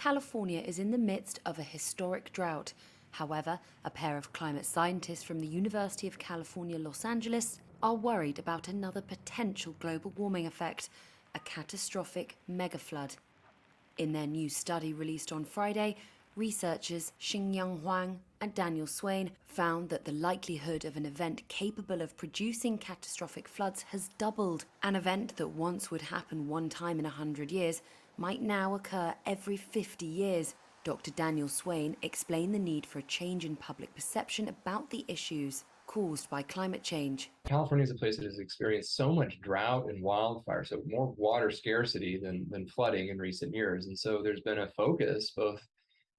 California is in the midst of a historic drought. However, a pair of climate scientists from the University of California, Los Angeles, are worried about another potential global warming effect, a catastrophic megaflood. In their new study released on Friday, researchers Xingying Huang and Daniel Swain found that the likelihood of an event capable of producing catastrophic floods has doubled. An event that once would happen one time in 100 years might now occur every 50 years. Dr. Daniel Swain explained the need for a change in public perception about the issues caused by climate change. California is a place that has experienced so much drought and wildfire, so more water scarcity than flooding in recent years. And so there's been a focus both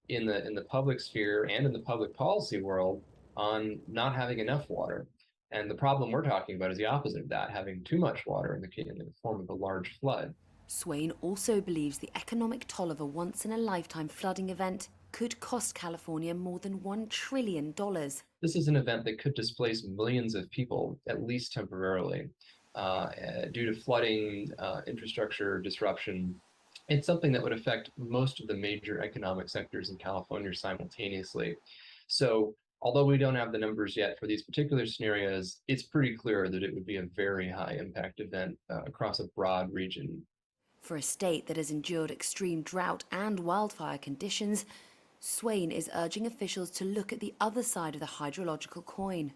in the public sphere and in the public policy world on not having enough water. And the problem we're talking about is the opposite of that, having too much water in the form of a large flood. Swain also believes the economic toll of a once-in-a-lifetime flooding event could cost California more than $1 trillion. This is an event that could displace millions of people, at least temporarily, due to flooding, infrastructure disruption. It's something that would affect most of the major economic sectors in California simultaneously. So although we don't have the numbers yet for these particular scenarios, it's pretty clear that it would be a very high impact event across a broad region. For a state that has endured extreme drought and wildfire conditions, Swain is urging officials to look at the other side of the hydrological coin.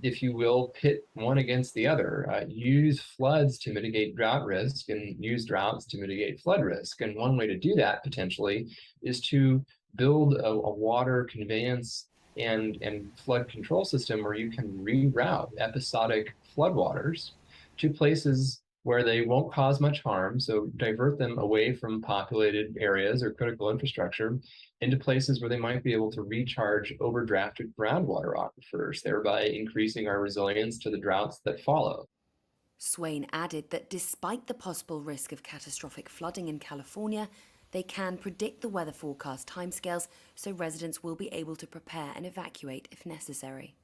If you will, pit one against the other. Use floods to mitigate drought risk and use droughts to mitigate flood risk. And one way to do that potentially is to build a water conveyance and flood control system where you can reroute episodic floodwaters to places where they won't cause much harm, so divert them away from populated areas or critical infrastructure into places where they might be able to recharge overdrafted groundwater aquifers, thereby increasing our resilience to the droughts that follow. Swain added that despite the possible risk of catastrophic flooding in California, they can predict the weather forecast timescales so residents will be able to prepare and evacuate if necessary.